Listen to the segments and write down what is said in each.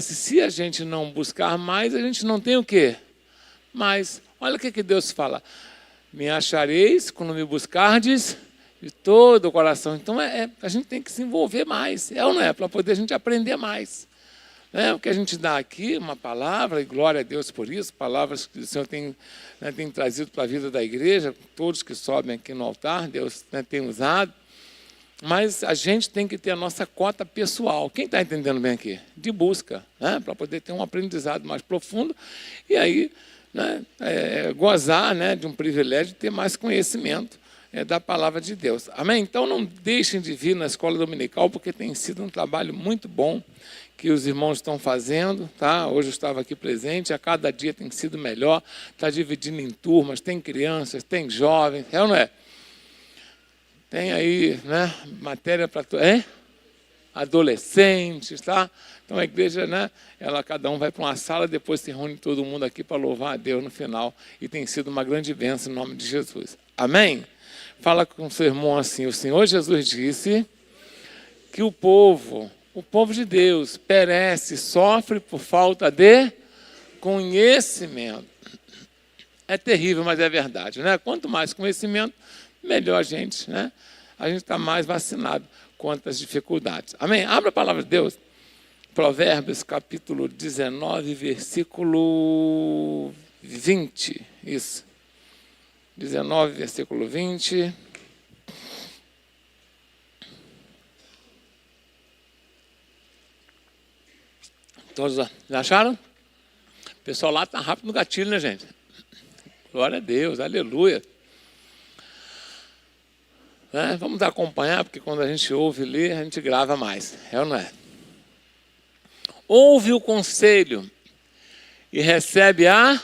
Se a gente não buscar mais, a gente não tem o quê? Mas, olha o que Deus fala. Me achareis quando me buscardes de todo o coração. Então, a gente tem que se envolver mais. É ou não é? Para poder a gente aprender mais. O que a gente dá aqui, uma palavra, e glória a Deus por isso, palavras que o Senhor tem trazido para a vida da igreja, todos que sobem aqui no altar, Deus tem usado. Mas a gente tem que ter a nossa cota pessoal. Quem está entendendo bem aqui? De busca, para poder ter um aprendizado mais profundo e aí gozar de um privilégio de ter mais conhecimento da palavra de Deus. Amém? Então não deixem de vir na escola dominical, porque tem sido um trabalho muito bom que os irmãos estão fazendo. Tá? Hoje eu estava aqui presente, a cada dia tem sido melhor, está dividindo em turmas, tem crianças, tem jovens, é ou não é? Tem aí, matéria para adolescentes, tá? Então a igreja, cada um vai para uma sala, depois se reúne todo mundo aqui para louvar a Deus no final. E tem sido uma grande bênção em nome de Jesus. Amém? Fala com o seu irmão assim, o Senhor Jesus disse que o povo de Deus perece, sofre por falta de conhecimento. É terrível, mas é verdade, Quanto mais conhecimento, melhor a gente está mais vacinado quanto às dificuldades. Amém? Abra a palavra de Deus, Provérbios, capítulo 19, versículo 20. Isso. 19, versículo 20. Todos já acharam? O pessoal lá está rápido no gatilho, né, gente? Glória a Deus, aleluia. Vamos acompanhar, porque quando a gente ouve ler, a gente grava mais. É ou não é? Ouve o conselho e recebe a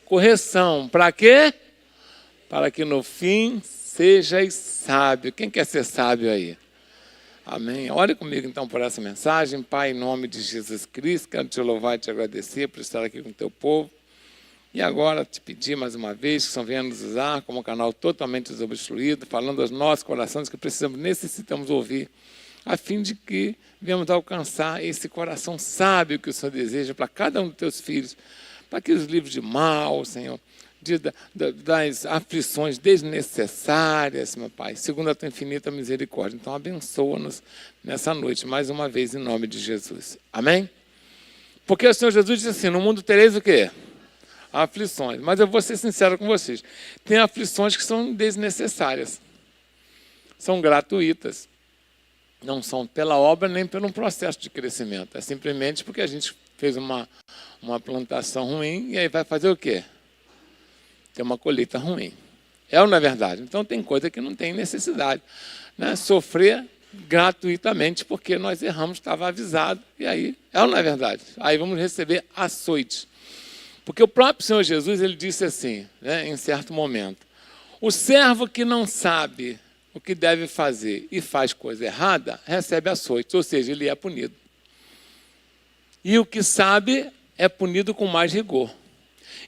correção. Para quê? Para que no fim sejais sábio. Quem quer ser sábio aí? Amém. Ore comigo então por essa mensagem. Pai, em nome de Jesus Cristo, quero te louvar e te agradecer por estar aqui com o teu povo. E agora te pedir mais uma vez que o Senhor venha nos usar como um canal totalmente desobstruído, falando aos nossos corações que necessitamos ouvir, a fim de que venhamos alcançar esse coração sábio que o Senhor deseja para cada um dos teus filhos, para que os livros de mal, Senhor, das aflições desnecessárias, meu Pai, segundo a tua infinita misericórdia. Então abençoa-nos nessa noite, mais uma vez, em nome de Jesus. Amém? Porque o Senhor Jesus disse assim, no mundo tereis o quê? Aflições, mas eu vou ser sincero com vocês, tem aflições que são desnecessárias, são gratuitas, não são pela obra nem pelo processo de crescimento, é simplesmente porque a gente fez uma plantação ruim e aí vai fazer o quê? Ter uma colheita ruim, é ou não é verdade? Então tem coisa que não tem necessidade, sofrer gratuitamente porque nós erramos, estava avisado, e aí, é ou não é verdade? Aí vamos receber açoites. Porque o próprio Senhor Jesus, ele disse assim, em certo momento, o servo que não sabe o que deve fazer e faz coisa errada, recebe açoites, ou seja, ele é punido. E o que sabe é punido com mais rigor.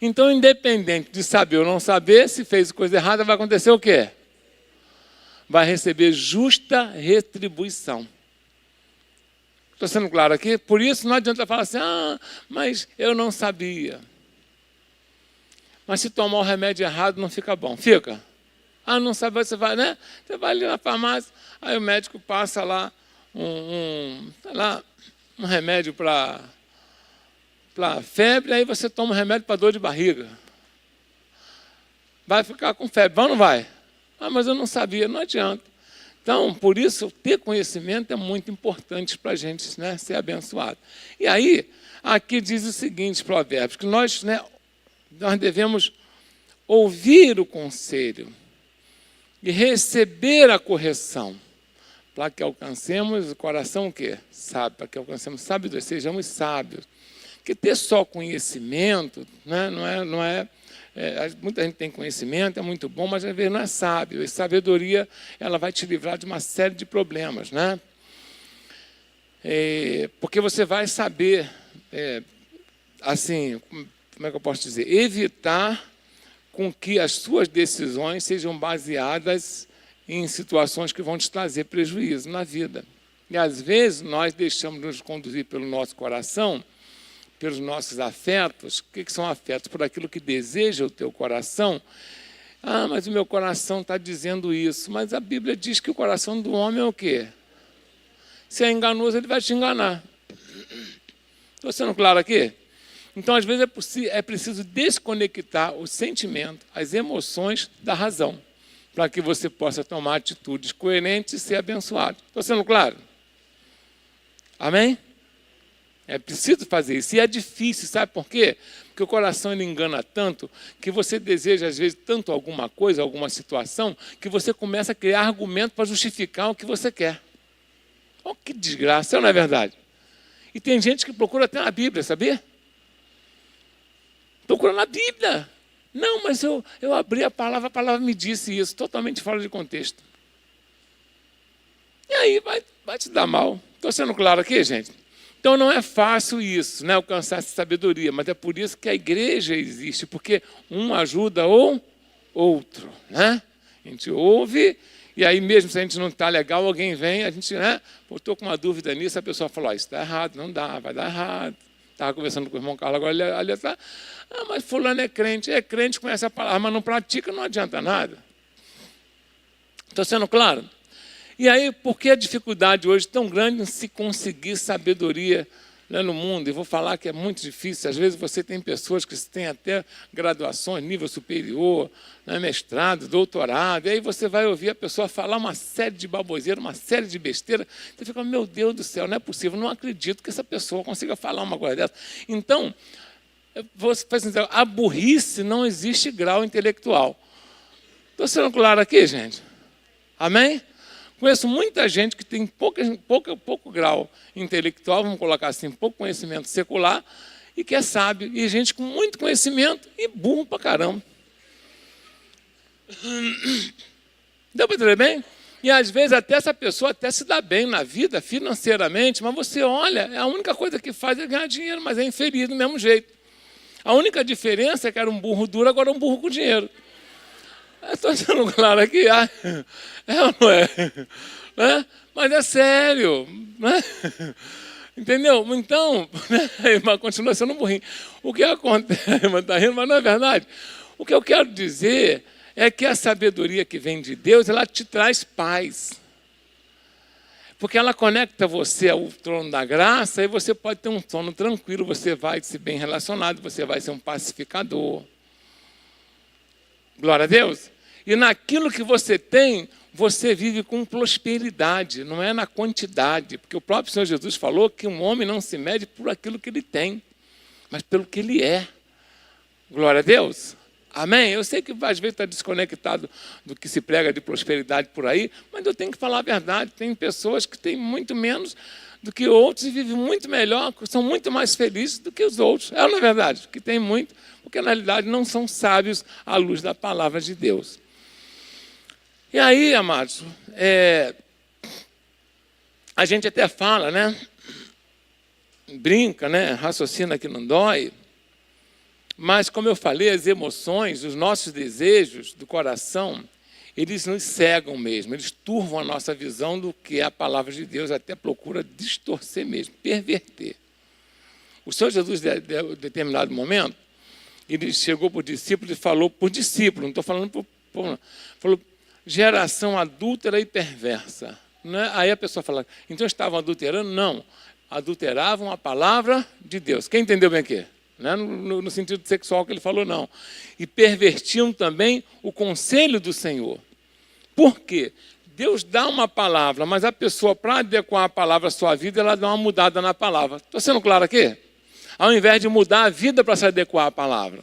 Então, independente de saber ou não saber, se fez coisa errada, vai acontecer o quê? Vai receber justa retribuição. Estou sendo claro aqui? Por isso não adianta falar assim, mas eu não sabia. Mas se tomar o remédio errado, não fica bom. Fica? Não sabe, você vai, Você vai ali na farmácia, aí o médico passa lá um remédio para febre, aí você toma um remédio para dor de barriga. Vai ficar com febre, vai ou não vai? Mas eu não sabia, não adianta. Então, por isso, ter conhecimento é muito importante para a gente ser abençoado. E aí, aqui diz o seguinte, Provérbios, que nós devemos ouvir o conselho e receber a correção, para que alcancemos o coração o quê? Sábio, para que alcancemos sabedoria, sejamos sábios. Porque ter só conhecimento, não é muita gente tem conhecimento, é muito bom, mas às vezes não é sábio. E sabedoria, ela vai te livrar de uma série de problemas, porque você vai saber, assim, como é que eu posso dizer? Evitar com que as suas decisões sejam baseadas em situações que vão te trazer prejuízo na vida. E às vezes nós deixamos nos conduzir pelo nosso coração pelos nossos afetos. O que são afetos? Por aquilo que deseja o teu coração. Ah, mas o meu coração está dizendo isso. Mas a Bíblia diz que o coração do homem é o quê? Se é enganoso, ele vai te enganar. Estou sendo claro aqui? Então, às vezes, é preciso desconectar o sentimento, as emoções da razão, para que você possa tomar atitudes coerentes e ser abençoado. Estou sendo claro? Amém? É preciso fazer isso. E é difícil, sabe por quê? Porque o coração ele engana tanto que você deseja, às vezes, tanto alguma coisa, alguma situação, que você começa a criar argumento para justificar o que você quer. Oh, que desgraça, não é verdade? E tem gente que procura até na Bíblia, sabia? Procura na Bíblia. Não, mas eu abri a palavra me disse isso, totalmente fora de contexto. E aí vai te dar mal. Estou sendo claro aqui, gente? Então não é fácil isso, né, alcançar essa sabedoria, mas é por isso que a igreja existe, porque um ajuda o outro. Né? A gente ouve, e aí mesmo se a gente não está legal, alguém vem, a gente, né, estou com uma dúvida nisso, a pessoa fala, isso está errado, não dá, vai dar errado. Estava conversando com o irmão Carlos agora, ali está. Ah, mas fulano é crente, conhece a palavra, mas não pratica, não adianta nada. Estou sendo claro? E aí, por que a dificuldade hoje tão grande em se conseguir sabedoria, né, no mundo? E vou falar que é muito difícil. Às vezes você tem pessoas que têm até graduações, nível superior, né, mestrado, doutorado, e aí você vai ouvir a pessoa falar uma série de baboseira, uma série de besteira. Você fica, meu Deus do céu, não é possível, não acredito que essa pessoa consiga falar uma coisa dessa. Então, você faz assim, a burrice não existe grau intelectual. Estou sendo claro aqui, gente? Amém? Conheço muita gente que tem pouco grau intelectual, vamos colocar assim, pouco conhecimento secular, e que é sábio. E gente com muito conhecimento e burro pra caramba. Deu para entender bem? E às vezes até essa pessoa até se dá bem na vida financeiramente, mas você olha, a única coisa que faz é ganhar dinheiro, mas é infeliz do mesmo jeito. A única diferença é que era um burro duro, agora é um burro com dinheiro. Estou sendo claro aqui, é ou não é? Né? Mas é sério. Né? Entendeu? Então, mas continua sendo um burrinho. O que acontece, está rindo, mas não é verdade. O que eu quero dizer é que a sabedoria que vem de Deus, ela te traz paz. Porque ela conecta você ao trono da graça e você pode ter um sono tranquilo, você vai ser bem relacionado, você vai ser um pacificador. Glória a Deus. E naquilo que você tem, você vive com prosperidade, não é na quantidade. Porque o próprio Senhor Jesus falou que um homem não se mede por aquilo que ele tem, mas pelo que ele é. Glória a Deus. Amém? Eu sei que às vezes está desconectado do que se prega de prosperidade por aí, mas eu tenho que falar a verdade. Tem pessoas que têm muito menos do que outros e vivem muito melhor, são muito mais felizes do que os outros. É ou não é verdade? Que tem muito, porque na realidade não são sábios à luz da palavra de Deus. E aí, amados, a gente até fala, né? Brinca, né? Raciocina que não dói. Mas, como eu falei, as emoções, os nossos desejos do coração, eles nos cegam mesmo, eles turvam a nossa visão do que é a palavra de Deus, até procura distorcer mesmo, perverter. O Senhor Jesus, em determinado momento, ele chegou para o discípulo e falou, por discípulo, não estou falando por falou, geração adúltera e perversa. Né? Aí a pessoa fala, então estavam adulterando? Não, adulteravam a palavra de Deus. Quem entendeu bem aqui? Não é no sentido sexual que ele falou, não. E pervertiam também o conselho do Senhor. Por quê? Deus dá uma palavra, mas a pessoa, para adequar a palavra à sua vida, ela dá uma mudada na palavra. Estou sendo claro aqui? Ao invés de mudar a vida para se adequar à palavra.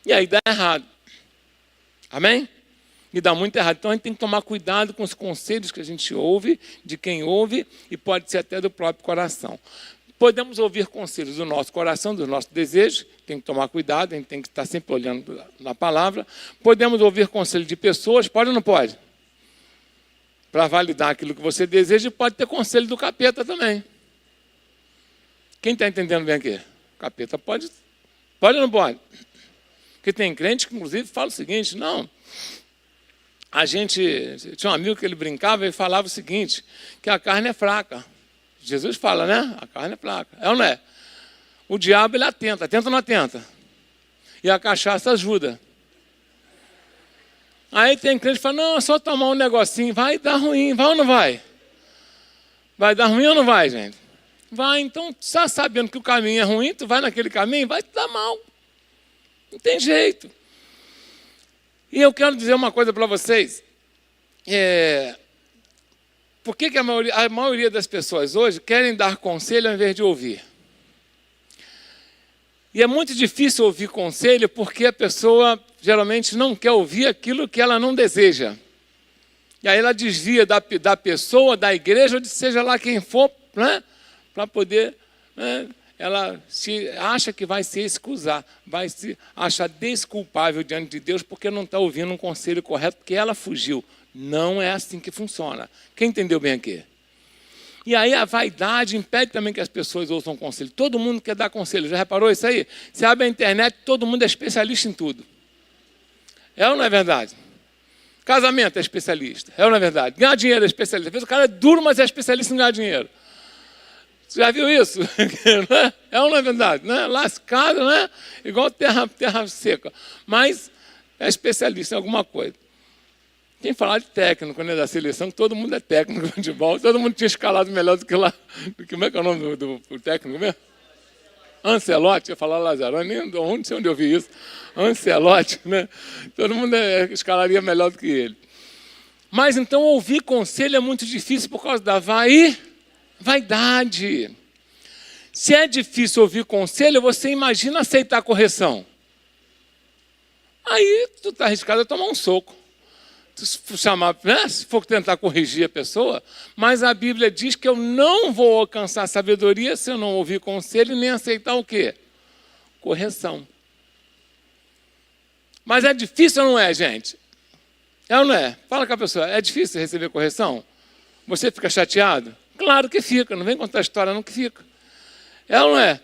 E aí dá errado. Amém? E dá muito errado. Então a gente tem que tomar cuidado com os conselhos que a gente ouve, de quem ouve, e pode ser até do próprio coração. Podemos ouvir conselhos do nosso coração, dos nossos desejos, tem que tomar cuidado, a gente tem que estar sempre olhando na palavra. Podemos ouvir conselhos de pessoas, pode ou não pode? Para validar aquilo que você deseja, e pode ter conselho do capeta também. Quem está entendendo bem aqui? O capeta pode ou não pode? Porque tem crente que, inclusive, fala o seguinte, não, a gente, tinha um amigo que ele brincava e falava o seguinte, que a carne é fraca. Jesus fala, né? A carne é fraca. É ou não é? O diabo, ele atenta ou não atenta? E a cachaça ajuda. Aí tem crente que fala, não, é só tomar um negocinho, vai dar ruim, vai ou não vai? Vai dar ruim ou não vai, gente? Vai, então, só sabendo que o caminho é ruim, tu vai naquele caminho, vai te dar mal. Não tem jeito. E eu quero dizer uma coisa para vocês. Por que a maioria das pessoas hoje querem dar conselho ao invés de ouvir? E é muito difícil ouvir conselho porque a pessoa geralmente não quer ouvir aquilo que ela não deseja. E aí ela desvia da pessoa, da igreja, ou de seja lá quem for, né, para poder... Né, ela se acha que vai se excusar, vai se achar desculpável diante de Deus porque não está ouvindo um conselho correto, porque ela fugiu. Não é assim que funciona. Quem entendeu bem aqui? E aí a vaidade impede também que as pessoas ouçam conselho. Todo mundo quer dar conselho. Já reparou isso aí? Você abre a internet, todo mundo é especialista em tudo. É ou não é verdade? Casamento é especialista. É ou não é verdade? Ganhar dinheiro é especialista. Às vezes o cara é duro, mas é especialista em ganhar dinheiro. Você já viu isso? É ou não é verdade? Né? Lascado, né? Igual terra seca. Mas é especialista em alguma coisa. Tem que falar de técnico, né, da seleção, todo mundo é técnico de futebol, todo mundo tinha escalado melhor do que lá. Como é que é o nome do técnico mesmo? Ancelotti, ia falar Lazarone, nem sei onde eu vi isso. Ancelotti, né? Todo mundo escalaria melhor do que ele. Mas então ouvir conselho é muito difícil por causa da vaidade. Se é difícil ouvir conselho, você imagina aceitar correção. Aí tu está arriscado a tomar um soco. Se for tentar corrigir a pessoa, mas a Bíblia diz que eu não vou alcançar sabedoria se eu não ouvir conselho nem aceitar o quê? Correção. Mas é difícil ou não é, gente? É ou não é? Fala com a pessoa, é difícil receber correção? Você fica chateado? Claro que fica, não vem contar história não que fica. É ou não é?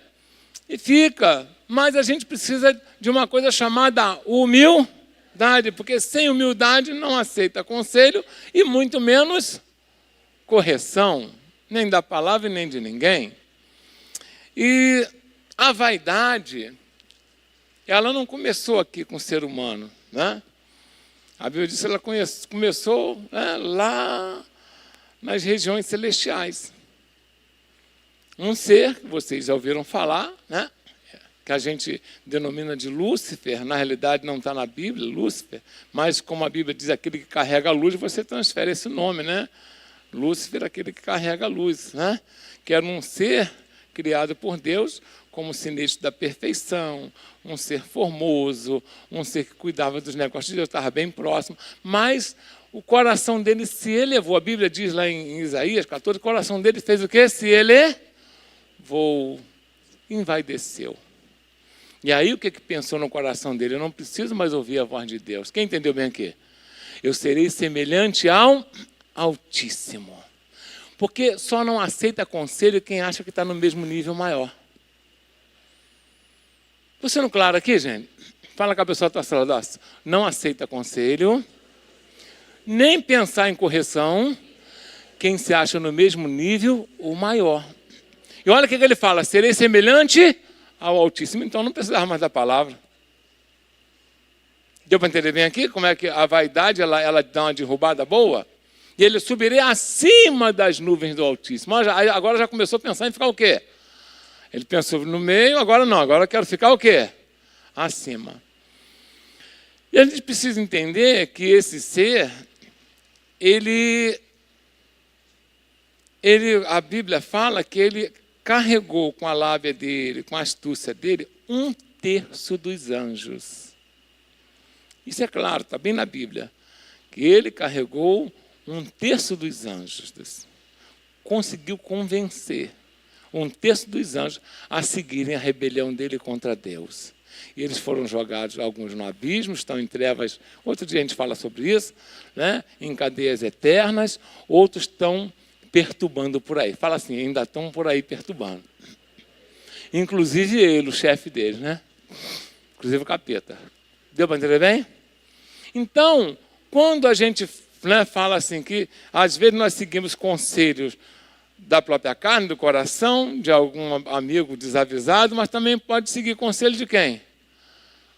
E fica, mas a gente precisa de uma coisa chamada humildade, porque sem humildade não aceita conselho e muito menos correção, nem da palavra e nem de ninguém. E a vaidade, ela não começou aqui com o ser humano, né? A Bíblia diz que ela começou, né, lá nas regiões celestiais. Um ser, que vocês já ouviram falar, né, que a gente denomina de Lúcifer, na realidade não está na Bíblia, Lúcifer, mas como a Bíblia diz, aquele que carrega a luz, você transfere esse nome, né? Lúcifer, aquele que carrega a luz, né? Que era um ser criado por Deus como sinistro da perfeição, um ser formoso, um ser que cuidava dos negócios de Deus, estava bem próximo, mas o coração dele se elevou. A Bíblia diz lá em Isaías 14, o coração dele fez o quê? Se elevou, envaideceu. E aí o que pensou no coração dele? Eu não preciso mais ouvir a voz de Deus. Quem entendeu bem aqui? Eu serei semelhante ao Altíssimo. Porque só não aceita conselho quem acha que está no mesmo nível maior. Estou sendo claro aqui, gente? Fala com a pessoa da tua sala. Não aceita conselho, nem pensar em correção, quem se acha no mesmo nível, o maior. E olha o que ele fala, serei semelhante ao Altíssimo, então não precisava mais da palavra. Deu para entender bem aqui como é que a vaidade ela dá uma derrubada boa? E ele subirá acima das nuvens do Altíssimo. Agora já começou a pensar em ficar o quê? Ele pensou no meio, agora não, agora eu quero ficar o quê? Acima. E a gente precisa entender que esse ser, a Bíblia fala que ele carregou com a lábia dele, com a astúcia dele, 1/3 dos anjos. Isso é claro, está bem na Bíblia. Que ele carregou 1/3 dos anjos. Conseguiu convencer 1/3 dos anjos a seguirem a rebelião dele contra Deus. E eles foram jogados, alguns no abismo, estão em trevas. Outro dia a gente fala sobre isso, né? Em cadeias eternas, outros estão perturbando por aí. Fala assim, ainda estão por aí perturbando. Inclusive ele, o chefe deles, né? Inclusive o capeta. Deu para entender bem? Então, quando a gente, né, fala assim que às vezes nós seguimos conselhos da própria carne, do coração, de algum amigo desavisado, mas também pode seguir conselho de quem?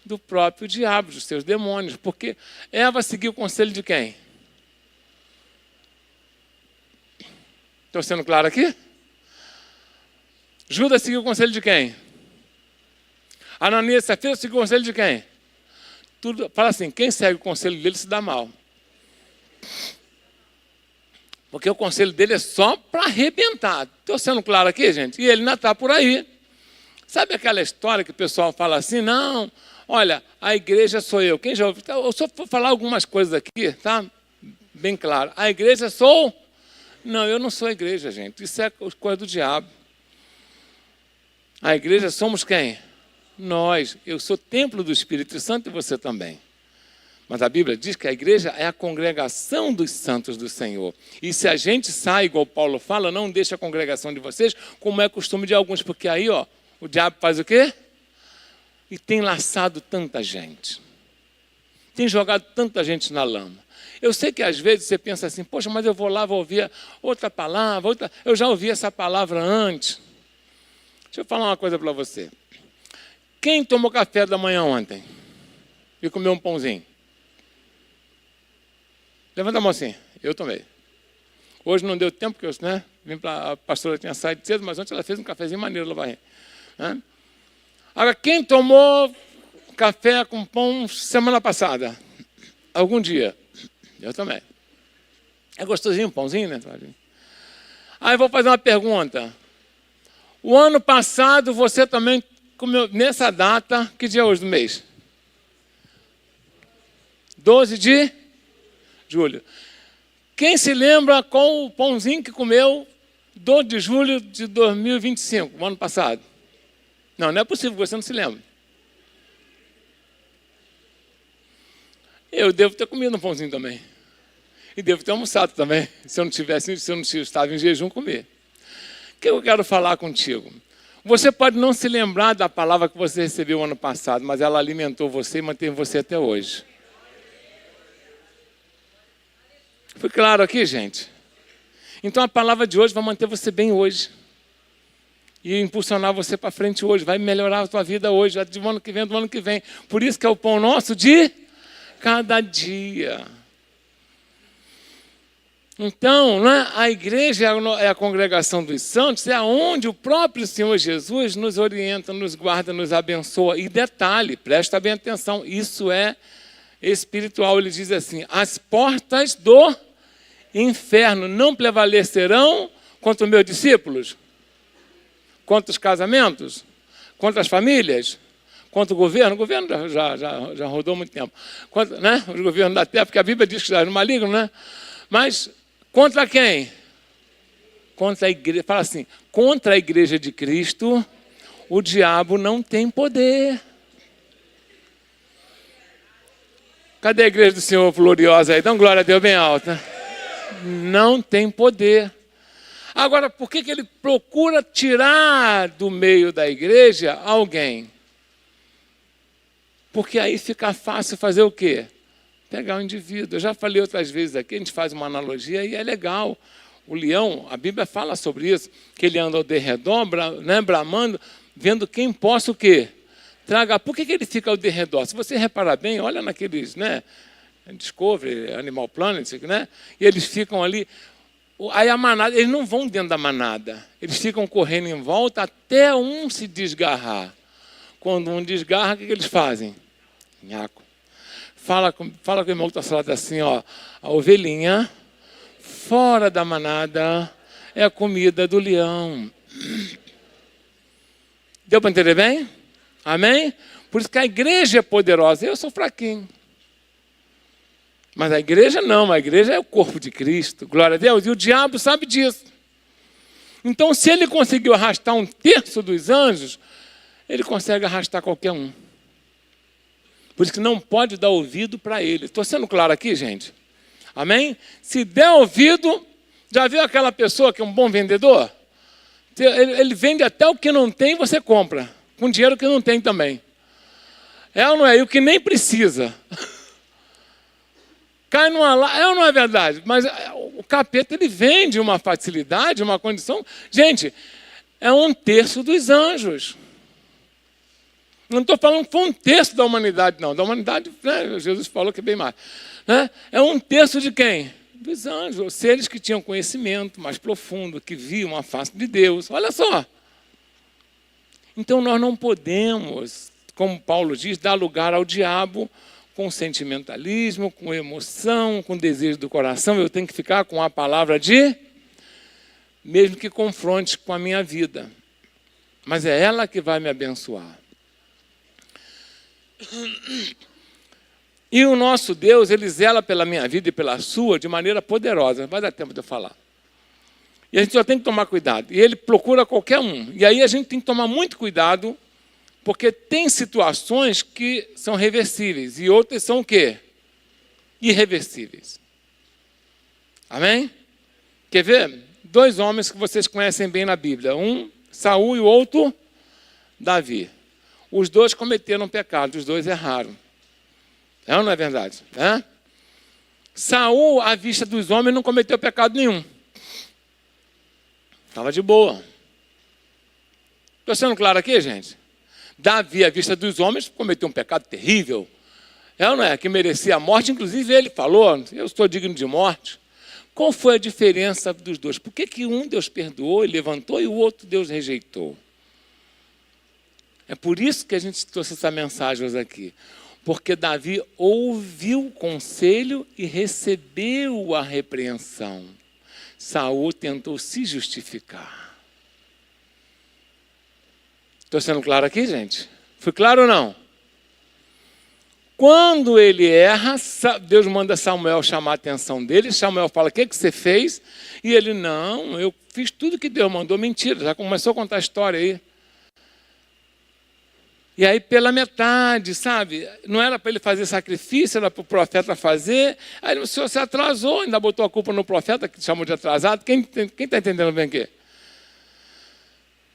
Do próprio diabo, dos seus demônios. Porque Eva seguiu o conselho de quem? Estou sendo claro aqui? Judas seguiu o conselho de quem? Ananias e Safira seguiu o conselho de quem? Tudo, fala assim, quem segue o conselho dele se dá mal. Porque o conselho dele é só para arrebentar. Estou sendo claro aqui, gente? E ele ainda está por aí. Sabe aquela história que o pessoal fala assim, não, olha, a igreja sou eu. Quem já ouviu? Eu só vou falar algumas coisas aqui, tá? Bem claro. A igreja sou... Não, eu não sou a igreja, gente. Isso é coisa do diabo. A igreja somos quem? Nós. Eu sou templo do Espírito Santo e você também. Mas a Bíblia diz que a igreja é a congregação dos santos do Senhor. E se a gente sai, igual Paulo fala, não deixa a congregação de vocês, como é costume de alguns. Porque aí, ó, o diabo faz o quê? E tem laçado tanta gente. Tem jogado tanta gente na lama. Eu sei que às vezes você pensa assim, poxa, mas eu vou lá, vou ouvir outra palavra, eu já ouvi essa palavra antes. Deixa eu falar uma coisa para você. Quem tomou café da manhã ontem e comeu um pãozinho? Levanta a mão assim. Eu tomei. Hoje não deu tempo, porque eu, vim para a pastora tinha saído cedo, mas ontem ela fez um cafezinho maneiro lá vai. Agora, quem tomou café com pão semana passada? Algum dia? Eu também. É gostosinho, um pãozinho, né? Aí eu vou fazer uma pergunta. O ano passado você também comeu, nessa data, que dia é hoje do mês? 12 de julho. Quem se lembra qual o pãozinho que comeu 12 de julho de 2025, o ano passado? Não, não é possível que você não se lembre. Eu devo ter comido um pãozinho também. E devo ter almoçado também. Se eu não estava em jejum, comer. O que eu quero falar contigo? Você pode não se lembrar da palavra que você recebeu ano passado, mas ela alimentou você e mantém você até hoje. Foi claro aqui, gente? Então a palavra de hoje vai manter você bem hoje. E impulsionar você para frente hoje. Vai melhorar a sua vida hoje, do ano que vem. Por isso que é o pão nosso de cada dia. Então, a igreja é a congregação dos santos, é onde o próprio Senhor Jesus nos orienta, nos guarda, nos abençoa. E detalhe, presta bem atenção, isso é espiritual. Ele diz assim, as portas do inferno não prevalecerão contra os meus discípulos, contra os casamentos, contra as famílias, contra o governo. O governo já rodou muito tempo. Contra, os governos da terra, porque a Bíblia diz que já é maligno, né? Mas contra quem? Contra a igreja. Fala assim, contra a igreja de Cristo, o diabo não tem poder. Cadê a igreja do Senhor gloriosa aí? Dá uma glória a Deus bem alta. Não tem poder. Agora, por que ele procura tirar do meio da igreja alguém? Porque aí fica fácil fazer o quê? Pegar o indivíduo. Eu já falei outras vezes aqui, a gente faz uma analogia e é legal. O leão, a Bíblia fala sobre isso, que ele anda ao derredor, bramando, vendo quem possa o quê? Traga. Por que ele fica ao derredor? Se você reparar bem, olha naqueles, Discovery, Animal Planet, e eles ficam ali. Aí a manada, eles não vão dentro da manada, eles ficam correndo em volta até um se desgarrar. Quando um desgarra, o que eles fazem? Nhaco. Fala com o irmão que está falando assim, ó, a ovelhinha fora da manada é a comida do leão. Deu para entender bem? Amém? Por isso que a igreja é poderosa. Eu sou fraquinho. Mas a igreja não, a igreja é o corpo de Cristo. Glória a Deus. E o diabo sabe disso. Então, se ele conseguiu arrastar 1/3 dos anjos, ele consegue arrastar qualquer um. Por isso que não pode dar ouvido para ele. Estou sendo claro aqui, gente? Amém? Se der ouvido, já viu aquela pessoa que é um bom vendedor? Ele vende até o que não tem, você compra. Com dinheiro que não tem também. É ou não é? E o que nem precisa. Cai numa lá, é ou não é verdade? Mas o capeta, ele vem de uma facilidade, uma condição. Gente, é 1/3 dos anjos. Não estou falando que foi 1/3 da humanidade, não. Da humanidade, né, Jesus falou que é bem mais. Né? É 1/3 de quem? Dos anjos, seres que tinham conhecimento mais profundo, que viam a face de Deus. Olha só. Então nós não podemos, como Paulo diz, dar lugar ao diabo com sentimentalismo, com emoção, com desejo do coração. Eu tenho que ficar com a palavra mesmo que confronte com a minha vida. Mas é ela que vai me abençoar. E o nosso Deus, ele zela pela minha vida e pela sua de maneira poderosa. Vai dar tempo de eu falar. E a gente só tem que tomar cuidado. E ele procura qualquer um. E aí a gente tem que tomar muito cuidado, porque tem situações que são reversíveis e outras são o quê? Irreversíveis. Amém? Quer ver? 2 homens que vocês conhecem bem na Bíblia. Um, Saul, e o outro, Davi. Os 2 cometeram pecado, os 2 erraram. É ou não é verdade? É? Saul, à vista dos homens, não cometeu pecado nenhum. Estava de boa. Estou sendo claro aqui, gente? Davi, à vista dos homens, cometeu um pecado terrível. É ou não é? Que merecia a morte. Inclusive, ele falou, eu estou digno de morte. Qual foi a diferença dos 2? Por que um Deus perdoou e levantou e o outro Deus rejeitou? É por isso que a gente trouxe essa mensagem hoje aqui. Porque Davi ouviu o conselho e recebeu a repreensão. Saul tentou se justificar. Estou sendo claro aqui, gente? Fui claro ou não? Quando ele erra, Deus manda Samuel chamar a atenção dele. Samuel fala, o que você fez? E ele, não, eu fiz tudo que Deus mandou. Mentira, já começou a contar a história aí. E aí pela metade, sabe? Não era para ele fazer sacrifício, era para o profeta fazer. Aí o senhor se atrasou, ainda botou a culpa no profeta, que chamou de atrasado. Quem está entendendo bem aqui?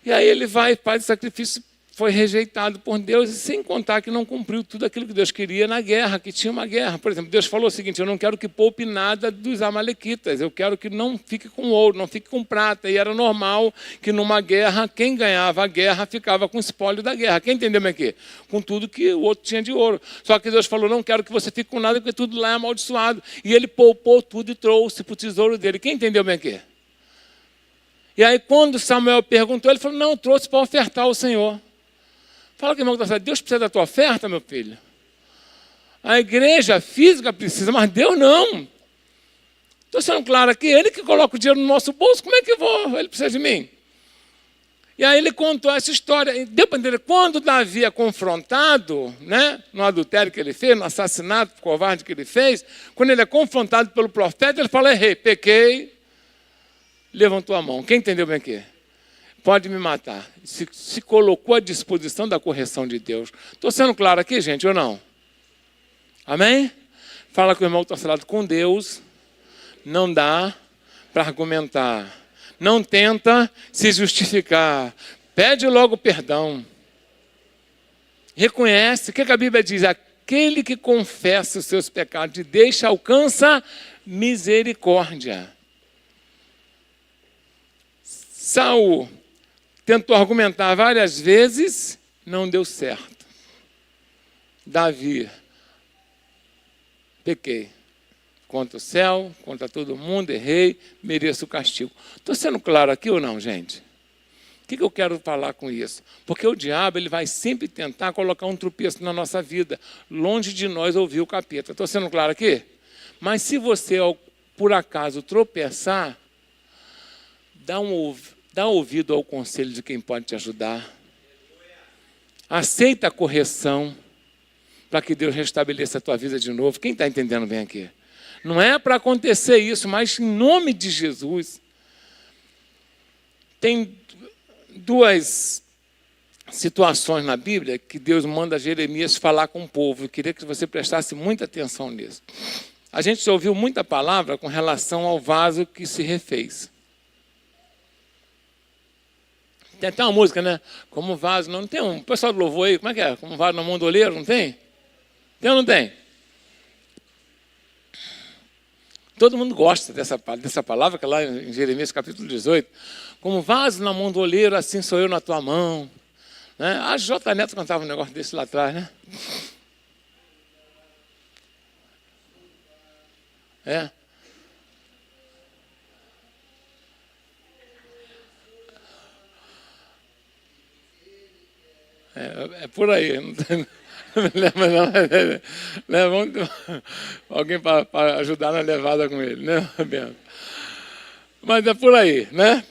E aí ele vai, faz o sacrifício, foi rejeitado por Deus, e sem contar que não cumpriu tudo aquilo que Deus queria na guerra, que tinha uma guerra. Por exemplo, Deus falou o seguinte, eu não quero que poupe nada dos amalequitas, eu quero que não fique com ouro, não fique com prata. E era normal que numa guerra, quem ganhava a guerra ficava com o espólio da guerra. Quem entendeu aqui? Com tudo que o outro tinha de ouro. Só que Deus falou, não quero que você fique com nada, porque tudo lá é amaldiçoado. E ele poupou tudo e trouxe para o tesouro dele. Quem entendeu bem aqui? E aí quando Samuel perguntou, ele falou, não, trouxe para ofertar ao Senhor. Fala que irmão, Deus precisa da tua oferta, meu filho. A igreja física precisa, mas Deus não. Estou sendo claro aqui, ele que coloca o dinheiro no nosso bolso, como é que eu vou? Ele precisa de mim. E aí ele contou essa história. Deu para entender, quando Davi é confrontado, né, no adultério que ele fez, no assassinato covarde que ele fez, quando ele é confrontado pelo profeta, ele fala, errei, pequei, levantou a mão. Quem entendeu bem aqui? Pode me matar. Se colocou à disposição da correção de Deus. Estou sendo claro aqui, gente, ou não? Amém? Fala com o irmão que está falando com Deus. Não dá para argumentar. Não tenta se justificar. Pede logo perdão. Reconhece. O que a Bíblia diz? Aquele que confessa os seus pecados e deixa, alcança misericórdia. Saul tentou argumentar várias vezes, não deu certo. Davi, pequei. Contra o céu, contra todo mundo, errei, mereço o castigo. Estou sendo claro aqui ou não, gente? O que eu quero falar com isso? Porque o diabo ele vai sempre tentar colocar um tropeço na nossa vida, longe de nós ouvir o capeta. Estou sendo claro aqui? Mas se você, por acaso, tropeçar, dá ouvido ao conselho de quem pode te ajudar. Aceita a correção para que Deus restabeleça a tua vida de novo. Quem está entendendo bem aqui? Não é para acontecer isso, mas em nome de Jesus. Tem 2 situações na Bíblia que Deus manda Jeremias falar com o povo. Eu queria que você prestasse muita atenção nisso. A gente já ouviu muita palavra com relação ao vaso que se refez. Tem até uma música, né? Como vaso, não tem um... O pessoal do louvor aí, como é que é? Como vaso na mão do oleiro, não tem? Tem ou não tem? todo mundo gosta dessa palavra, que é lá em Jeremias capítulo 18. Como vaso na mão do olheiro, assim sou eu na tua mão. Né? A J. Neto cantava um negócio desse lá atrás, né? É por aí. Leva alguém para ajudar na levada com ele, né, Bento? Mas é por aí, né?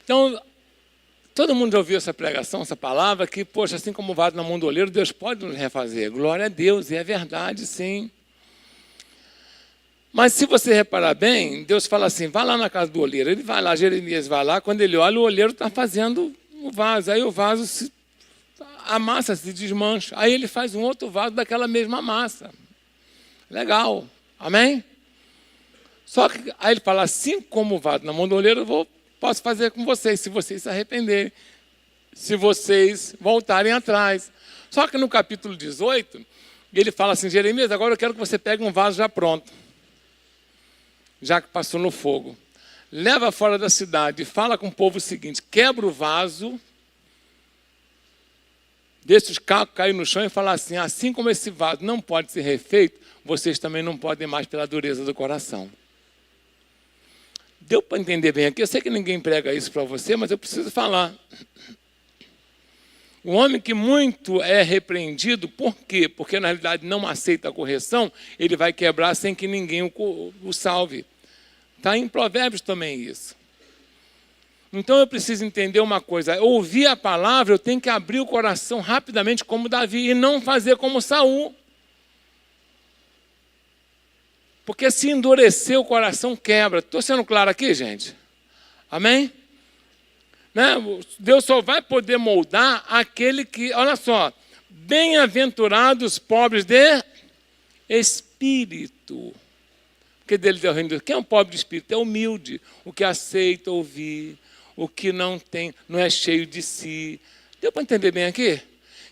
Então, todo mundo já ouviu essa pregação, essa palavra, que, poxa, assim como o vaso na mão do olheiro, Deus pode nos refazer. Glória a Deus, e é verdade, sim. Mas se você reparar bem, Deus fala assim, vai lá na casa do olheiro. Ele vai lá, Jeremias vai lá, quando ele olha, o olheiro está fazendo o vaso. Aí o vaso, a massa se desmancha. Aí ele faz um outro vaso daquela mesma massa. Legal, amém? Só que aí ele fala, assim como o vaso na mão do olheiro, eu posso fazer com vocês, se vocês se arrependerem, se vocês voltarem atrás. Só que no capítulo 18, ele fala assim, Jeremias, agora eu quero que você pegue um vaso já pronto, já que passou no fogo. Leva fora da cidade e fala com o povo o seguinte, quebra o vaso, deixa os cacos cair no chão e fala assim, assim como esse vaso não pode ser refeito, vocês também não podem mais pela dureza do coração. Deu para entender bem aqui? Eu sei que ninguém prega isso para você, mas eu preciso falar. O homem que muito é repreendido, por quê? Porque na realidade não aceita a correção, ele vai quebrar sem que ninguém o salve. Está em Provérbios também isso. Então eu preciso entender uma coisa, ouvir a palavra, eu tenho que abrir o coração rapidamente como Davi e não fazer como Saul. Porque se endurecer o coração quebra. Estou sendo claro aqui, gente? Amém? Né? Deus só vai poder moldar aquele que, olha só, bem-aventurados pobres de espírito. Porque dele é o reino de Deus. Quem é um pobre de espírito? É humilde, o que aceita ouvir, o que não tem, não é cheio de si. Deu para entender bem aqui?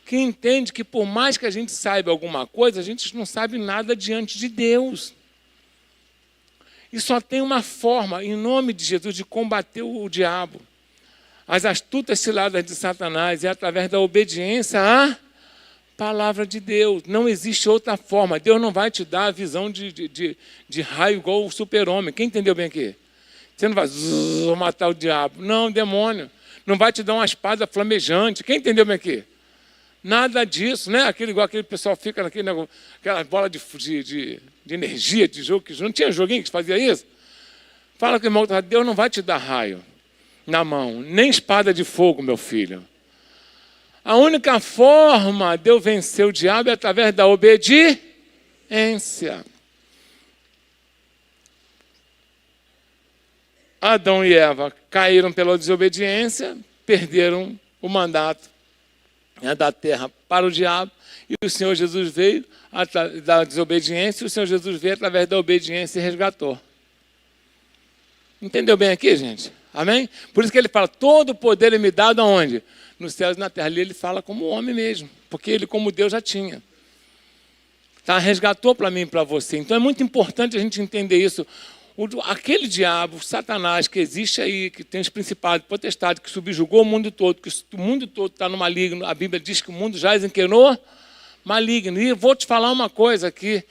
Que entende que por mais que a gente saiba alguma coisa, a gente não sabe nada diante de Deus. E só tem uma forma, em nome de Jesus, de combater o diabo. As astutas ciladas de Satanás é através da obediência à palavra de Deus. Não existe outra forma. Deus não vai te dar a visão de raio igual o super-homem. Quem entendeu bem aqui? Você não vai matar o diabo. Não, demônio. Não vai te dar uma espada flamejante. Quem entendeu bem aqui? Nada disso, né? Igual aquele pessoal fica naquele negócio, aquela bola de energia, de jogo, que não tinha joguinho que fazia isso? Fala com o irmão, Deus não vai te dar raio na mão, nem espada de fogo, meu filho. A única forma de eu vencer o diabo é através da obediência. Adão e Eva caíram pela desobediência, perderam o mandato da terra para o diabo, e o Senhor Jesus veio da desobediência, e o Senhor Jesus veio através da obediência e resgatou. Entendeu bem aqui, gente? Amém? Por isso que ele fala, todo o poder é me dado aonde? Nos céus e na terra. Ali ele fala como homem mesmo, porque ele como Deus já tinha. Tá? Resgatou para mim e para você. Então é muito importante a gente entender isso. Aquele diabo, Satanás, que existe aí, que tem os principados, potestades, que subjugou o mundo todo, que o mundo todo está no maligno. A Bíblia diz que o mundo jaz em que no maligno. E vou te falar uma coisa aqui.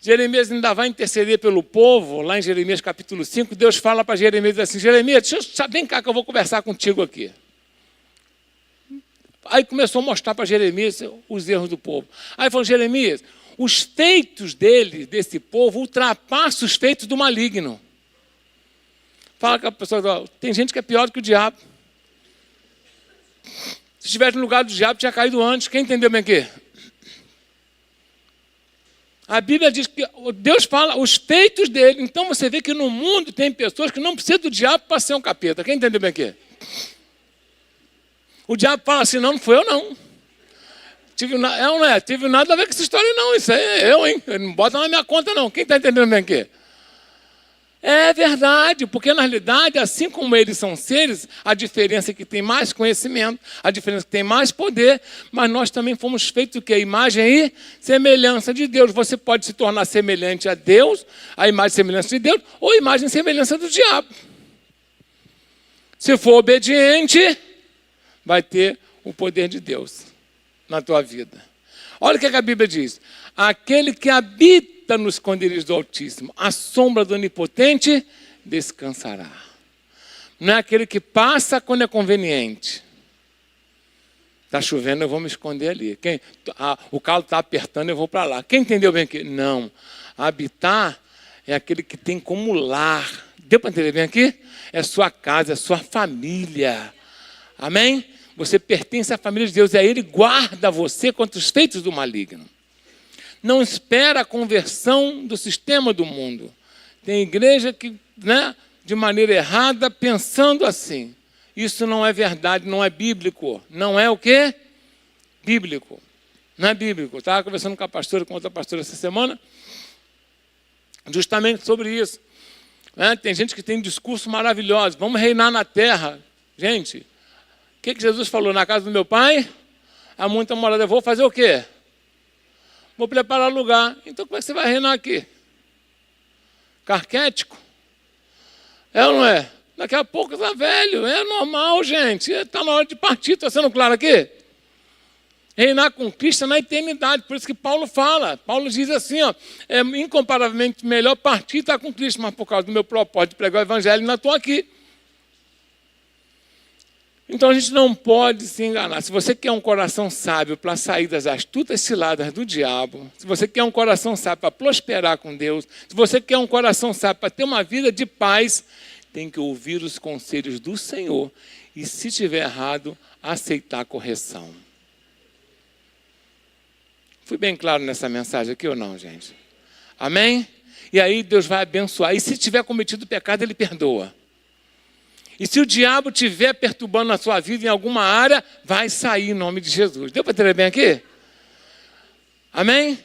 Jeremias ainda vai interceder pelo povo, lá em Jeremias capítulo 5, Deus fala para Jeremias assim, Jeremias, vem cá que eu vou conversar contigo aqui. Aí começou a mostrar para Jeremias os erros do povo. Aí falou, Jeremias, os feitos desse povo, ultrapassam os feitos do maligno. Fala com a pessoa, tem gente que é pior do que o diabo. Se estivesse no lugar do diabo, tinha caído antes. Quem entendeu bem aqui? A Bíblia diz que Deus fala os feitos dele. Então você vê que no mundo tem pessoas que não precisam do diabo para ser um capeta. Quem entendeu bem aqui? O diabo fala assim, não foi eu não. Tive nada a ver com essa história não. Isso aí é eu, hein? Não bota na minha conta não. Quem está entendendo bem aqui? É verdade, porque na realidade, assim como eles são seres, a diferença é que tem mais conhecimento, a diferença é que tem mais poder, mas nós também fomos feitos o quê? Imagem e semelhança de Deus. Você pode se tornar semelhante a Deus, a imagem e semelhança de Deus, ou imagem e semelhança do diabo. Se for obediente, vai ter o poder de Deus na tua vida. Olha o que a Bíblia diz. Aquele que habita no esconderijo do Altíssimo, a sombra do Onipotente, descansará. Não é aquele que passa quando é conveniente. Está chovendo, eu vou me esconder ali. O calo está apertando, eu vou para lá. Quem entendeu bem aqui? Não. Habitar é aquele que tem como lar. Deu para entender bem aqui? É sua casa, é sua família. Amém? Você pertence à família de Deus. E aí Ele guarda você contra os feitos do maligno. Não espera a conversão do sistema do mundo. Tem igreja que, de maneira errada, pensando assim. Isso não é verdade, não é bíblico. Não é o quê? Bíblico. Não é bíblico. Estava conversando com outra pastora essa semana, justamente sobre isso. Tem gente que tem discurso maravilhoso. Vamos reinar na terra. Gente, o que Jesus falou? Na casa do meu pai, há muita morada. Eu vou fazer o quê? Vou preparar lugar. Então, como é que você vai reinar aqui? Carquético? É ou não é? Daqui a pouco está velho. É normal, gente. Está na hora de partir. Está sendo claro aqui? Reinar com Cristo na eternidade. Por isso que Paulo fala. Paulo diz assim, é incomparavelmente melhor partir e estar com Cristo. Mas por causa do meu propósito de pregar o evangelho, ainda estou aqui. Então a gente não pode se enganar. Se você quer um coração sábio para sair das astutas ciladas do diabo, se você quer um coração sábio para prosperar com Deus, se você quer um coração sábio para ter uma vida de paz, tem que ouvir os conselhos do Senhor e, se estiver errado, aceitar a correção. Fui bem claro nessa mensagem aqui ou não, gente? Amém? E aí Deus vai abençoar. E se tiver cometido pecado, Ele perdoa. E se o diabo estiver perturbando a sua vida em alguma área, vai sair em nome de Jesus. Deu para entender bem aqui? Amém?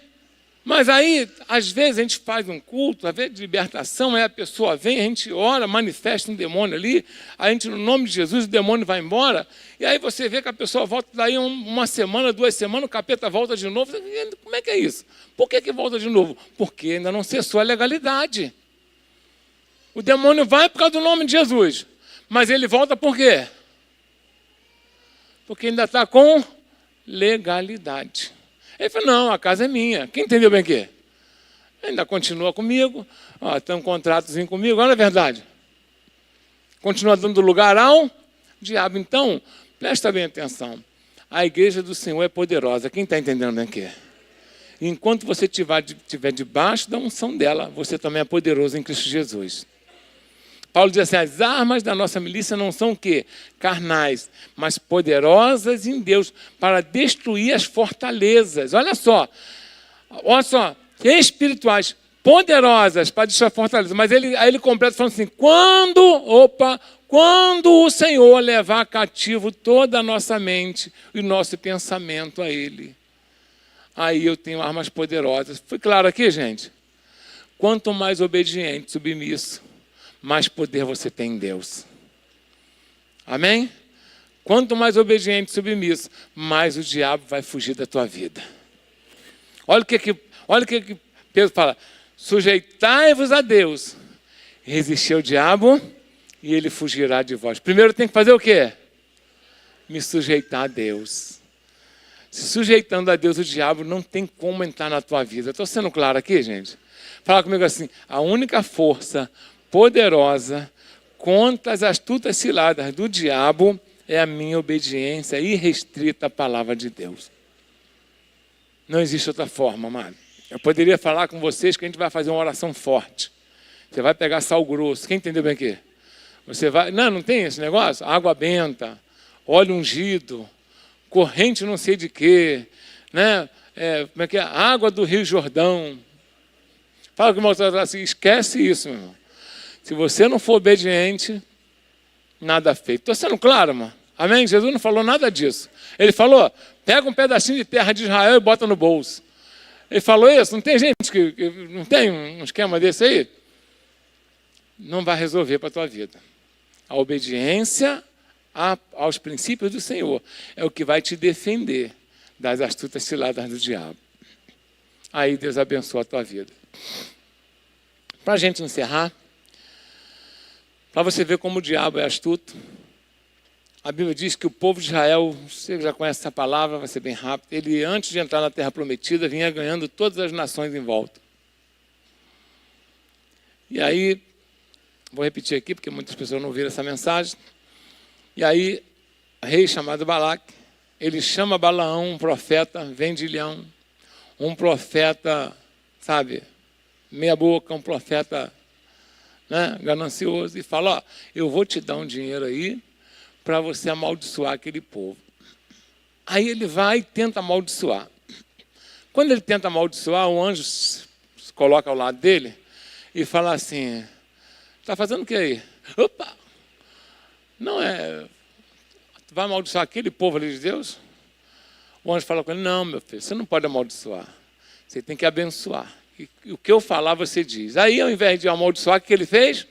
Mas aí, às vezes, a gente faz um culto, às vezes de libertação, aí a pessoa vem, a gente ora, manifesta um demônio ali, a gente, no nome de Jesus, o demônio vai embora, e aí você vê que a pessoa volta daí uma semana, 2 semanas, o capeta volta de novo. Como é que é isso? Por que volta de novo? Porque ainda não cessou a legalidade. O demônio vai por causa do nome de Jesus. Mas ele volta por quê? Porque ainda está com legalidade. Ele falou, não, a casa é minha. Quem entendeu bem aqui? Ainda continua comigo, tem um contratozinho comigo, olha a verdade. Continua dando lugar ao diabo. Então, presta bem atenção. A igreja do Senhor é poderosa. Quem está entendendo bem aqui? Enquanto você estiver debaixo da unção dela, você também é poderoso em Cristo Jesus. Paulo diz assim, as armas da nossa milícia não são o quê? Carnais, mas poderosas em Deus para destruir as fortalezas. Olha só, espirituais, poderosas para destruir as fortalezas. Mas aí ele completa falando assim, quando o Senhor levar cativo toda a nossa mente e nosso pensamento a Ele, aí eu tenho armas poderosas. Foi claro aqui, gente? Quanto mais obediente, submisso, mais poder você tem em Deus. Amém? Quanto mais obediente e submisso, mais o diabo vai fugir da tua vida. Olha o que Pedro fala. Sujeitai-vos a Deus, resistir ao diabo e ele fugirá de vós. Primeiro tem que fazer o quê? Me sujeitar a Deus. Se sujeitando a Deus, o diabo não tem como entrar na tua vida. Estou sendo claro aqui, gente? Fala comigo assim, a única força poderosa contra as astutas ciladas do diabo é a minha obediência irrestrita à palavra de Deus. Não existe outra forma, amado. Eu poderia falar com vocês que a gente vai fazer uma oração forte. Você vai pegar sal grosso. Quem entendeu bem aqui? Você vai... Não tem esse negócio? Água benta, óleo ungido, corrente não sei de quê, né? Como é que é? Água do Rio Jordão. Fala com o irmão assim, esquece isso, meu irmão. Se você não for obediente, nada feito. Estou sendo claro, irmão? Amém? Jesus não falou nada disso. Ele falou, pega um pedacinho de terra de Israel e bota no bolso. Ele falou isso? Não tem gente que não tem um esquema desse aí? não vai resolver para a tua vida. A obediência aos princípios do Senhor é o que vai te defender das astutas ciladas do diabo. Aí Deus abençoa a tua vida. Para a gente encerrar, para você ver como o diabo é astuto, a Bíblia diz que o povo de Israel, você já conhece essa palavra, vai ser bem rápido, ele antes de entrar na terra prometida, vinha ganhando todas as nações em volta. E aí, vou repetir aqui, porque muitas pessoas não viram essa mensagem. E aí, rei chamado Balaque, ele chama Balaão, um profeta vendilhão, um profeta, sabe, meia boca, um profeta, né, ganancioso, e fala, ó, eu vou te dar um dinheiro aí para você amaldiçoar aquele povo. Aí ele vai e tenta amaldiçoar. Quando ele tenta amaldiçoar, o anjo se coloca ao lado dele e fala assim, está fazendo o que aí? Opa! Não é... Tu vai amaldiçoar aquele povo ali de Deus? O anjo fala com ele, não, meu filho, você não pode amaldiçoar. Você tem que abençoar. E o que eu falar, você diz. Aí, ao invés de amaldiçoar, o que ele fez?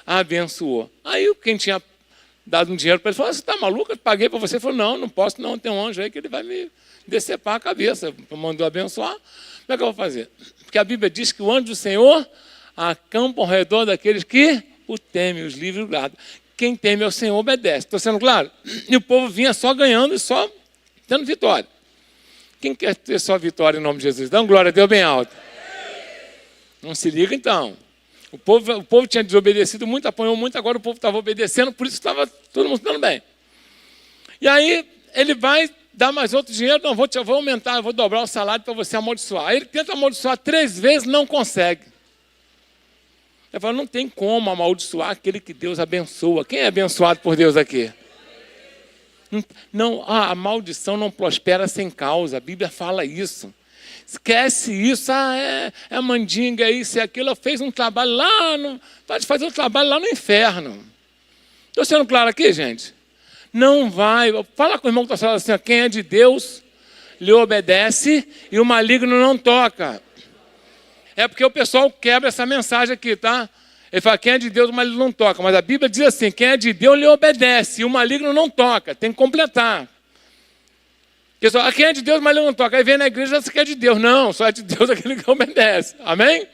Abençoou. Aí, quem tinha dado um dinheiro para ele, falou, você está maluco? Eu paguei para você. Ele falou, não, não posso não, tem um anjo aí que ele vai me decepar a cabeça. Mandou abençoar. Como é que eu vou fazer? Porque a Bíblia diz que o anjo do Senhor acampa ao redor daqueles que o temem, os livres e guardam. Quem teme ao Senhor obedece. Estou sendo claro? E o povo vinha só ganhando e só tendo vitória. Quem quer ter só vitória em nome de Jesus? Dá uma glória a Deus bem alta. Não se liga então. O povo tinha desobedecido muito, apanhou muito, agora o povo estava obedecendo, por isso estava todo mundo dando bem. E aí ele vai dar mais outro dinheiro, não, vou aumentar, vou dobrar o salário para você amaldiçoar. Aí ele tenta amaldiçoar 3 vezes, não consegue. Ele fala, não tem como amaldiçoar aquele que Deus abençoa. Quem é abençoado por Deus aqui? Não, a maldição não prospera sem causa, a Bíblia fala isso. Esquece isso, é a mandinga, isso e aquilo. Ela fez um trabalho lá, pode fazer um trabalho lá no inferno. Estou sendo claro aqui, gente? Não vai. Fala com o irmão que está falando assim, ó, quem é de Deus lhe obedece e o maligno não toca. É porque o pessoal quebra essa mensagem aqui, tá? Ele fala, quem é de Deus, o maligno não toca. Mas a Bíblia diz assim, quem é de Deus lhe obedece e o maligno não toca. Tem que completar. Pessoal, quem é de Deus, mas ele não toca. Aí vem na igreja, você quer de Deus. Não, só é de Deus aquele que obedece. Amém?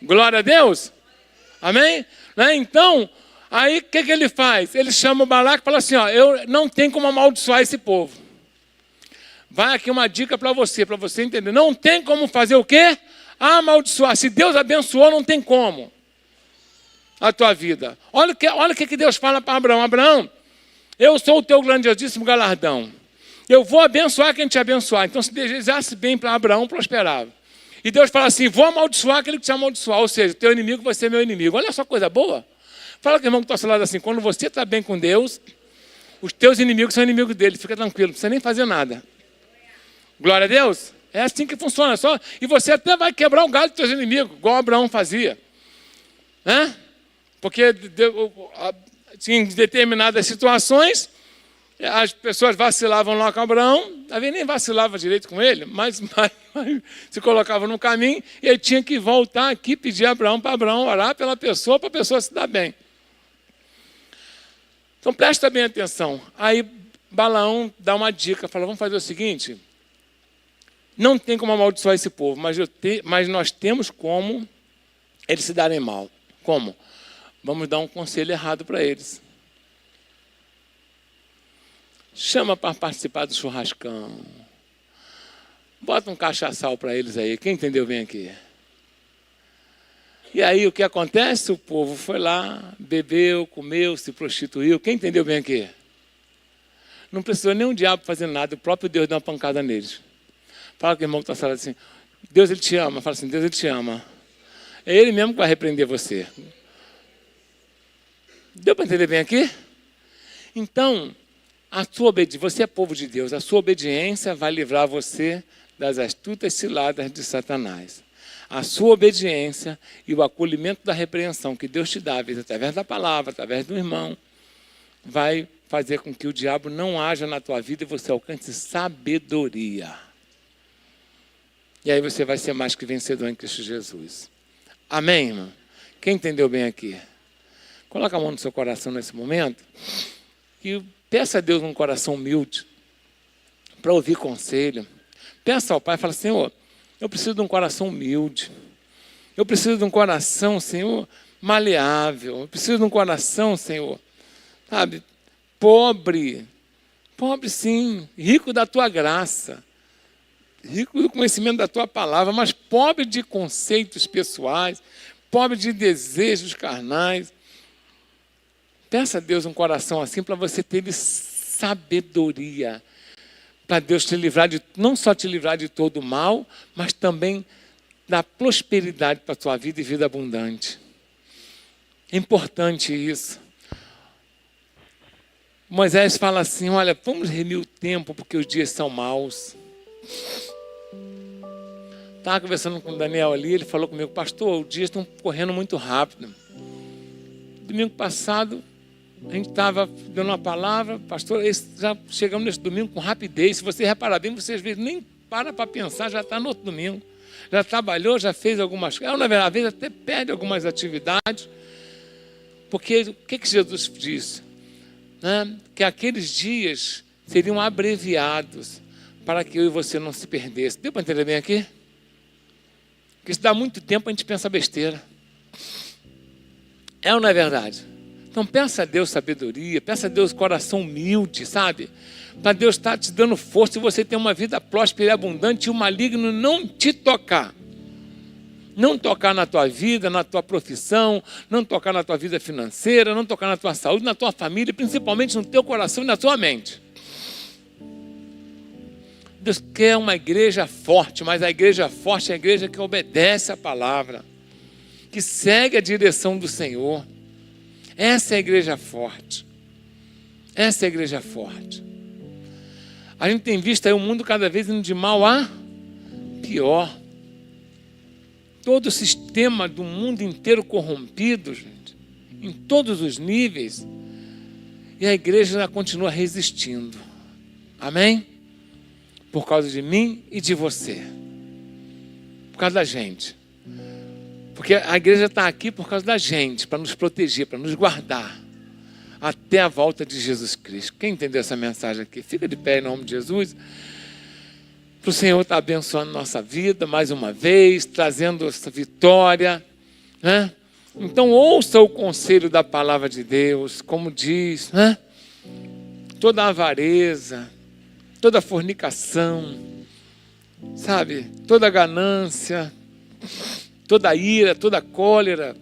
Glória a Deus. Amém? Né? Então, aí o que ele faz? Ele chama o Balaque e fala assim, ó, eu não tenho como amaldiçoar esse povo. Vai aqui uma dica para você entender. Não tem como fazer o quê? Amaldiçoar. Se Deus abençoou, não tem como. A tua vida. Olha o que Deus fala para Abraão. Abraão, eu sou o teu grandiosíssimo galardão. Eu vou abençoar quem te abençoar. Então, se desejasse bem para Abraão, prosperava. E Deus fala assim, vou amaldiçoar aquele que te amaldiçoar. Ou seja, teu inimigo vai ser meu inimigo. Olha só coisa boa. Fala com o irmão que está ao seu lado assim, quando você está bem com Deus, os teus inimigos são inimigos dele. Fica tranquilo, não precisa nem fazer nada. Glória a Deus. É assim que funciona. Só. E você até vai quebrar o galho dos teus inimigos, igual Abraão fazia. Né? Porque em determinadas situações, as pessoas vacilavam lá com Abraão, talvez nem vacilava direito com ele, mas se colocava no caminho e ele tinha que voltar aqui pedir a Abraão para Abraão orar pela pessoa, para a pessoa se dar bem. Então presta bem atenção. Aí Balaão dá uma dica, fala, vamos fazer o seguinte, não tem como amaldiçoar esse povo, mas nós temos como eles se darem mal. Como? Vamos dar um conselho errado para eles. Chama para participar do churrascão. Bota um cachaçal para eles aí. Quem entendeu bem aqui? E aí o que acontece? O povo foi lá, bebeu, comeu, se prostituiu. Quem entendeu bem aqui? Não precisou nem um diabo fazer nada. O próprio Deus deu uma pancada neles. Fala com o irmão que está falando assim, Deus ele te ama. Fala assim, Deus ele te ama. É ele mesmo que vai repreender você. Deu para entender bem aqui? Então, você é povo de Deus, a sua obediência vai livrar você das astutas ciladas de Satanás. A sua obediência e o acolhimento da repreensão que Deus te dá, através da palavra, através do irmão, vai fazer com que o diabo não haja na tua vida e você alcance sabedoria. E aí você vai ser mais que vencedor em Cristo Jesus. Amém, irmão? Quem entendeu bem aqui? Coloca a mão no seu coração nesse momento e peça a Deus um coração humilde para ouvir conselho. Peça ao Pai e fala: Senhor, eu preciso de um coração humilde. Eu preciso de um coração, Senhor, maleável. Eu preciso de um coração, Senhor, sabe, pobre. Pobre sim, rico da tua graça. Rico do conhecimento da tua palavra, mas pobre de conceitos pessoais, pobre de desejos carnais. Peça a Deus um coração assim para você ter sabedoria. Para Deus te livrar de, não só te livrar de todo o mal, mas também dar prosperidade para a tua vida e vida abundante. É importante isso. Moisés fala assim: olha, vamos remir o tempo porque os dias são maus. Estava conversando com o Daniel ali, ele falou comigo: pastor, os dias estão correndo muito rápido. Domingo passado, a gente estava dando uma palavra, pastor, já chegamos nesse domingo com rapidez. Se você reparar bem, você às vezes nem para pensar, já está no outro domingo. Já trabalhou, já fez algumas coisas. Na verdade, às vezes até perde algumas atividades. Porque o que Jesus disse? Que aqueles dias seriam abreviados para que eu e você não se perdesse. Deu para entender bem aqui? Porque se dá muito tempo a gente pensa besteira. É ou não é verdade? Então peça a Deus sabedoria, peça a Deus coração humilde, sabe? Para Deus estar te dando força e você ter uma vida próspera e abundante e o maligno não te tocar. Não tocar na tua vida, na tua profissão, não tocar na tua vida financeira, não tocar na tua saúde, na tua família, principalmente no teu coração e na tua mente. Deus quer uma igreja forte, mas a igreja forte é a igreja que obedece a palavra, que segue a direção do Senhor. Essa é a igreja forte. Essa é a igreja forte. A gente tem visto aí o mundo cada vez indo de mal a pior. Todo o sistema do mundo inteiro corrompido, gente, em todos os níveis, e a igreja continua resistindo. Amém? Por causa de mim e de você. Por causa da gente. Porque a igreja está aqui por causa da gente, para nos proteger, para nos guardar, até a volta de Jesus Cristo. Quem entendeu essa mensagem aqui? Fica de pé em nome de Jesus. Para o Senhor estar abençoando nossa vida mais uma vez, trazendo essa vitória, né? Então ouça o conselho da palavra de Deus, como diz, né? Toda avareza, toda fornicação, sabe? Toda ganância, toda ira, toda cólera,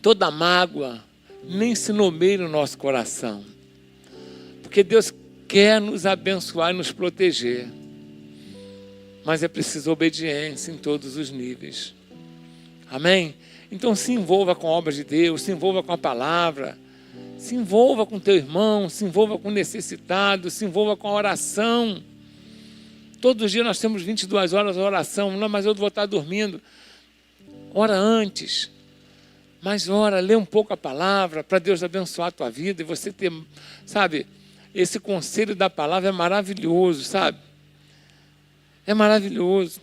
toda mágoa, nem se nomeie no nosso coração. Porque Deus quer nos abençoar e nos proteger. Mas é preciso obediência em todos os níveis. Amém? Então se envolva com a obra de Deus, se envolva com a palavra, se envolva com teu irmão, se envolva com o necessitado, se envolva com a oração. Todos os dias nós temos 22 horas de oração. Não, mas eu vou estar dormindo. Ora antes. Mas ora, lê um pouco a palavra para Deus abençoar a tua vida e você ter, sabe, esse conselho da palavra é maravilhoso, sabe? É maravilhoso.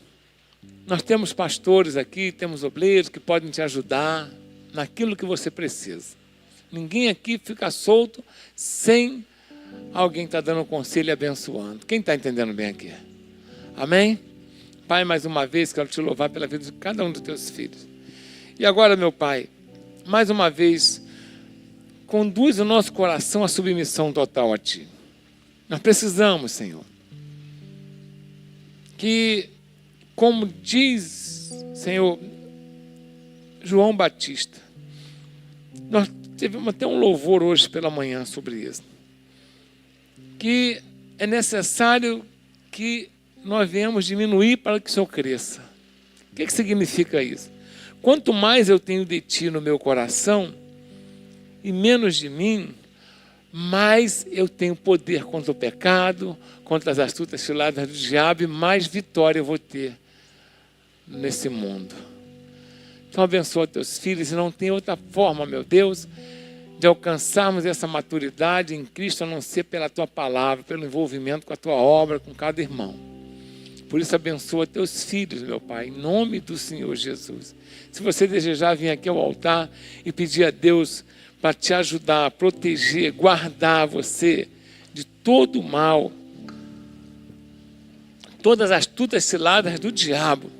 Nós temos pastores aqui, temos obreiros que podem te ajudar naquilo que você precisa. Ninguém aqui fica solto sem alguém estar dando conselho e abençoando. Quem está entendendo bem aqui? Amém? Pai, mais uma vez quero te louvar pela vida de cada um dos teus filhos. E agora, meu Pai, mais uma vez, conduz o nosso coração à submissão total a Ti. Nós precisamos, Senhor, que, como diz, Senhor, João Batista, nós tivemos até um louvor hoje pela manhã sobre isso, que é necessário que nós venhamos diminuir para que o Senhor cresça. O que significa isso? Quanto mais eu tenho de Ti no meu coração e menos de mim, mais eu tenho poder contra o pecado, contra as astutas ciladas do diabo, e mais vitória eu vou ter nesse mundo. Então abençoa teus filhos, e não tem outra forma, meu Deus, de alcançarmos essa maturidade em Cristo, a não ser pela Tua palavra, pelo envolvimento com a Tua obra, com cada irmão. Por isso abençoa teus filhos, meu Pai, em nome do Senhor Jesus. Se você desejar vir aqui ao altar e pedir a Deus para te ajudar, proteger, guardar você de todo o mal, todas as astutas ciladas do diabo.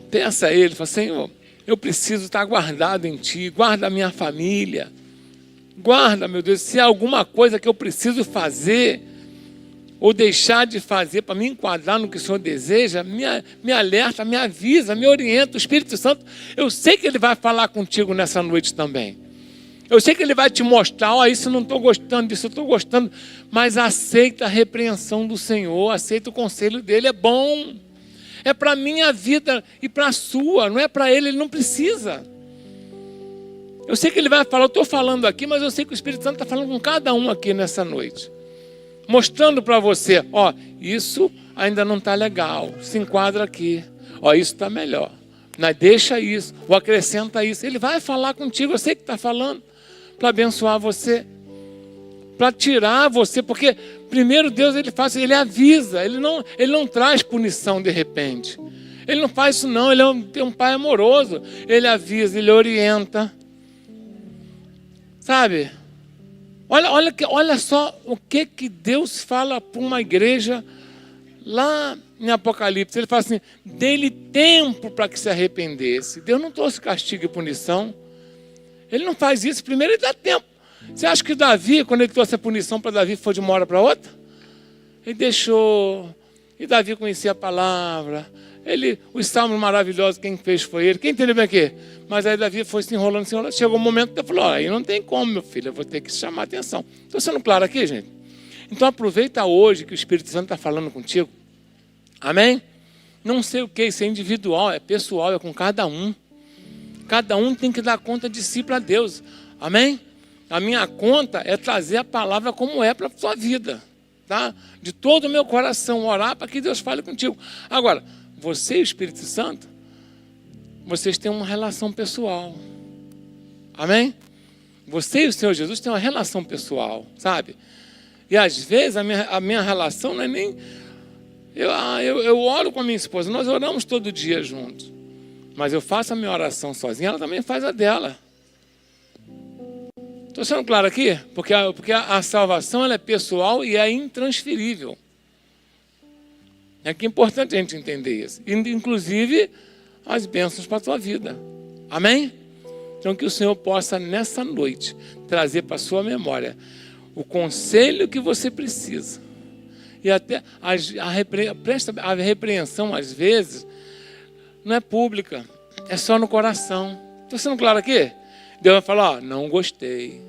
Peça a Ele, fala: Senhor, eu preciso estar guardado em Ti, guarda a minha família, guarda, meu Deus, se há alguma coisa que eu preciso fazer ou deixar de fazer para me enquadrar no que o Senhor deseja, me alerta, me avisa, me orienta. O Espírito Santo, eu sei que Ele vai falar contigo nessa noite também. Eu sei que Ele vai te mostrar: ó, isso eu não estou gostando, disso eu estou gostando, mas aceita a repreensão do Senhor, aceita o conselho dEle, é bom. É para a minha vida e para a sua, não é para Ele não precisa. Eu sei que Ele vai falar, eu estou falando aqui, mas eu sei que o Espírito Santo está falando com cada um aqui nessa noite. Mostrando para você: ó, isso ainda não está legal, se enquadra aqui. Ó, isso está melhor. Mas deixa isso, ou acrescenta isso. Ele vai falar contigo, eu sei que está falando, para abençoar você, para tirar você, porque primeiro Deus Ele avisa, Ele não traz punição de repente. Ele não faz isso não, Ele é um Pai amoroso. Ele avisa, Ele orienta. Sabe? Olha só o que Deus fala para uma igreja lá em Apocalipse. Ele fala assim: dê-lhe tempo para que se arrependesse. Deus não trouxe castigo e punição. Ele não faz isso. Primeiro Ele dá tempo. Você acha que Davi, quando ele trouxe a punição para Davi, foi de uma hora para outra? Ele deixou. E Davi conhecia a palavra. Os salmos maravilhosos, quem fez foi ele. Quem entendeu bem aqui? Mas aí Davi foi se enrolando. Chegou um momento que ele falou: aí não tem como, meu filho, eu vou ter que chamar a atenção. Estou sendo claro aqui, gente? Então aproveita hoje que o Espírito Santo está falando contigo. Amém? Não sei o que, isso é individual, é pessoal, é com cada um. Cada um tem que dar conta de si para Deus. Amém? A minha conta é trazer a palavra como é para a sua vida. Tá? De todo o meu coração, orar para que Deus fale contigo. Agora, você e o Espírito Santo, vocês têm uma relação pessoal. Amém? Você e o Senhor Jesus têm uma relação pessoal, sabe? E às vezes a minha relação não é nem... Eu oro com a minha esposa, nós oramos todo dia juntos. Mas eu faço a minha oração sozinha, ela também faz a dela. Estou sendo claro aqui? Porque a salvação ela é pessoal e é intransferível. É que é importante a gente entender isso. Inclusive as bênçãos para a tua vida. Amém? Então que o Senhor possa nessa noite trazer para a sua memória o conselho que você precisa. E até a repreensão às vezes não é pública, é só no coração. Estou sendo claro aqui? Deus vai falar: ó, não gostei.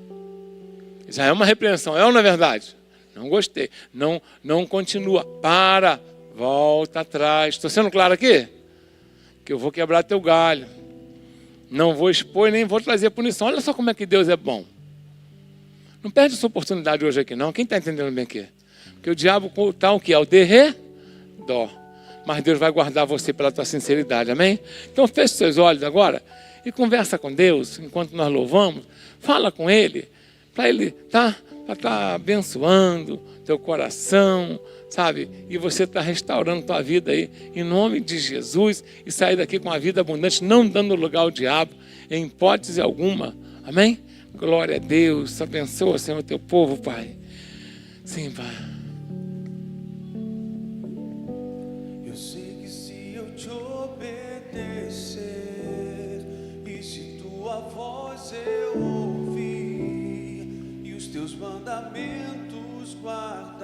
Já é uma repreensão, é ou não é verdade? Não gostei. Não continua. Para, volta atrás. Estou sendo claro aqui? Que eu vou quebrar teu galho. Não vou expor e nem vou trazer punição. Olha só como é que Deus é bom. Não perde essa oportunidade hoje aqui não. Quem está entendendo bem aqui? Porque o diabo está o que? É o derredor. Mas Deus vai guardar você pela tua sinceridade, amém? Então feche seus olhos agora e conversa com Deus enquanto nós louvamos. Fala com Ele, para Ele estar abençoando teu coração, sabe? E você está restaurando tua vida aí, em nome de Jesus, e sair daqui com uma vida abundante, não dando lugar ao diabo, em hipótese alguma, amém? Glória a Deus, abençoa, Senhor, teu povo, Pai. Sim, Pai. Eu ouvi e os teus mandamentos guardar.